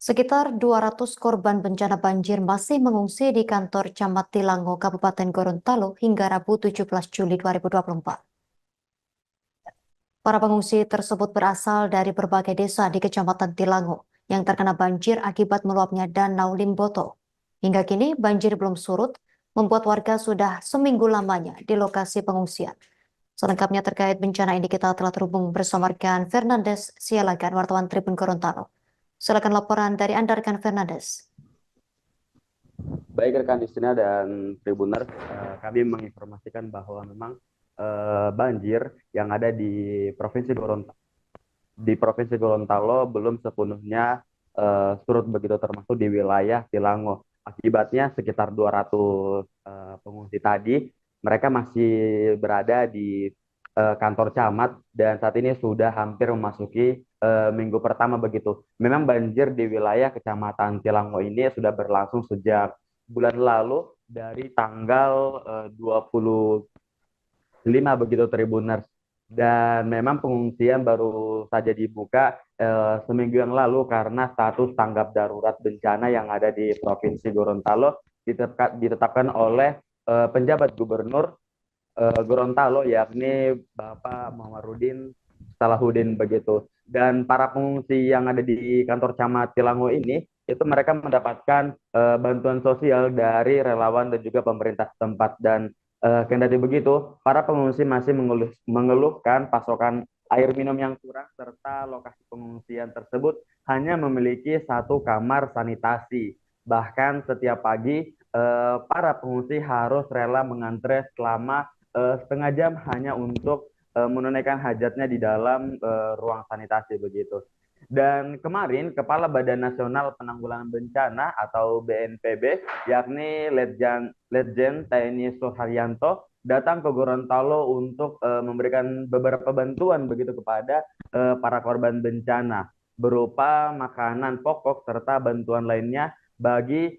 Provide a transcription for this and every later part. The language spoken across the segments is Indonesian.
Sekitar 200 korban bencana banjir masih mengungsi di kantor Camat Tilango, Kabupaten Gorontalo hingga Rabu 17 Juli 2024. Para pengungsi tersebut berasal dari berbagai desa di Kecamatan Tilango yang terkena banjir akibat meluapnya Danau Limboto. Hingga kini banjir belum surut, membuat warga sudah seminggu lamanya di lokasi pengungsian. Selengkapnya terkait bencana ini kita telah terhubung bersama rekan Fernandes Sialagan, wartawan Tribun Gorontalo. Silakan laporan dari Anda, rekan Fernandes. Baik rekan Justina dan Tribuners, kami menginformasikan bahwa memang banjir yang ada di Provinsi Gorontalo belum sepenuhnya surut begitu, termasuk di wilayah Tilango. Akibatnya sekitar 200 pengungsi tadi mereka masih berada di kantor camat dan saat ini sudah hampir memasuki minggu pertama begitu. Memang banjir di wilayah Kecamatan Tilango ini sudah berlangsung sejak bulan lalu dari tanggal 25 begitu, Tribuners. Dan memang pengungsian baru saja dibuka seminggu yang lalu karena status tanggap darurat bencana yang ada di Provinsi Gorontalo ditetapkan oleh penjabat gubernur Gorontalo, yakni Bapak Muhammadudin Salahuddin begitu. Dan para pengungsi yang ada di kantor Camat Tilango ini itu mereka mendapatkan bantuan sosial dari relawan dan juga pemerintah setempat. Dan kendati begitu, para pengungsi masih mengeluhkan pasokan air minum yang kurang serta lokasi pengungsian tersebut hanya memiliki satu kamar sanitasi. Bahkan setiap pagi para pengungsi harus rela mengantre selama setengah jam hanya untuk menunaikan hajatnya di dalam ruang sanitasi begitu. Dan kemarin Kepala Badan Nasional Penanggulangan Bencana atau BNPB, yakni Letjen TNI Suharyanto, datang ke Gorontalo untuk memberikan beberapa bantuan begitu kepada para korban bencana berupa makanan pokok serta bantuan lainnya bagi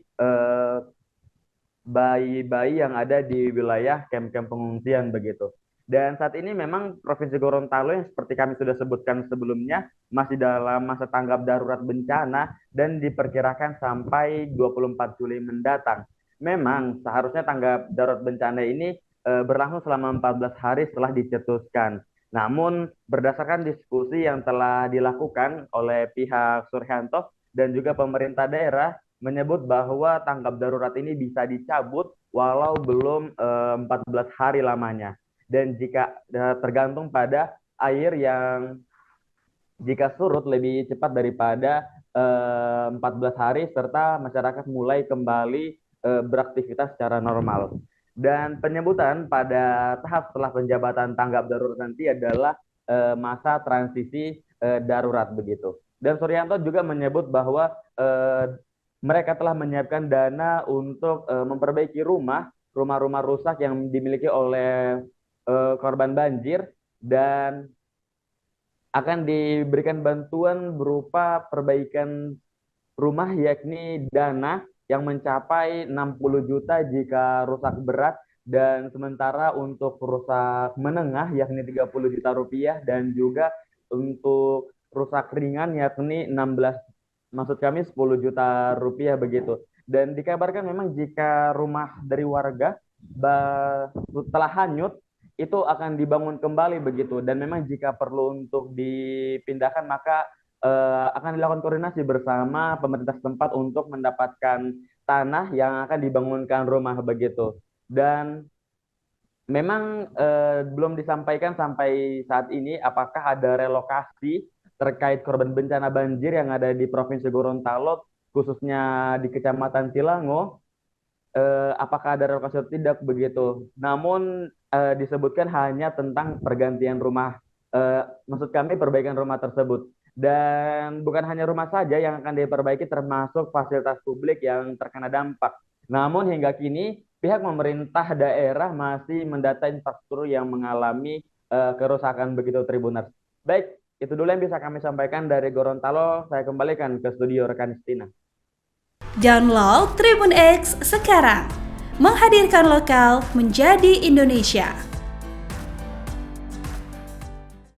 bayi-bayi yang ada di wilayah kamp-kamp pengungsian begitu. Dan saat ini memang Provinsi Gorontalo yang seperti kami sudah sebutkan sebelumnya masih dalam masa tanggap darurat bencana dan diperkirakan sampai 24 Juli mendatang. Memang seharusnya tanggap darurat bencana ini berlangsung selama 14 hari setelah dicetuskan. Namun berdasarkan diskusi yang telah dilakukan oleh pihak Suryanto dan juga pemerintah daerah menyebut bahwa tanggap darurat ini bisa dicabut walau belum 14 hari lamanya. Dan jika tergantung pada air yang jika surut lebih cepat daripada 14 hari serta masyarakat mulai kembali beraktivitas secara normal. Dan penyebutan pada tahap setelah penjabatan tanggap darurat nanti adalah masa transisi darurat begitu. Dan Suryanto juga menyebut bahwa mereka telah menyiapkan dana untuk memperbaiki rumah-rumah rusak yang dimiliki oleh korban banjir dan akan diberikan bantuan berupa perbaikan rumah, yakni dana yang mencapai 60 juta jika rusak berat, dan sementara untuk rusak menengah yakni 30 juta rupiah, dan juga untuk rusak ringan yakni 10 juta rupiah begitu. Dan dikabarkan memang jika rumah dari warga telah hanyut itu akan dibangun kembali begitu, dan memang jika perlu untuk dipindahkan maka akan dilakukan koordinasi bersama pemerintah setempat untuk mendapatkan tanah yang akan dibangunkan rumah begitu. Dan memang belum disampaikan sampai saat ini apakah ada relokasi terkait korban bencana banjir yang ada di Provinsi Gorontalo, khususnya di Kecamatan Tilango, apakah ada relokasi atau tidak begitu. Namun disebutkan hanya tentang pergantian rumah, maksud kami perbaikan rumah tersebut. Dan bukan hanya rumah saja yang akan diperbaiki, termasuk fasilitas publik yang terkena dampak. Namun hingga kini pihak pemerintah daerah masih mendata infrastruktur yang mengalami kerusakan begitu, Tribuners. Baik, itu dulu yang bisa kami sampaikan dari Gorontalo. Saya kembalikan ke studio rekan Justina. Download Tribun X sekarang, menghadirkan lokal menjadi Indonesia.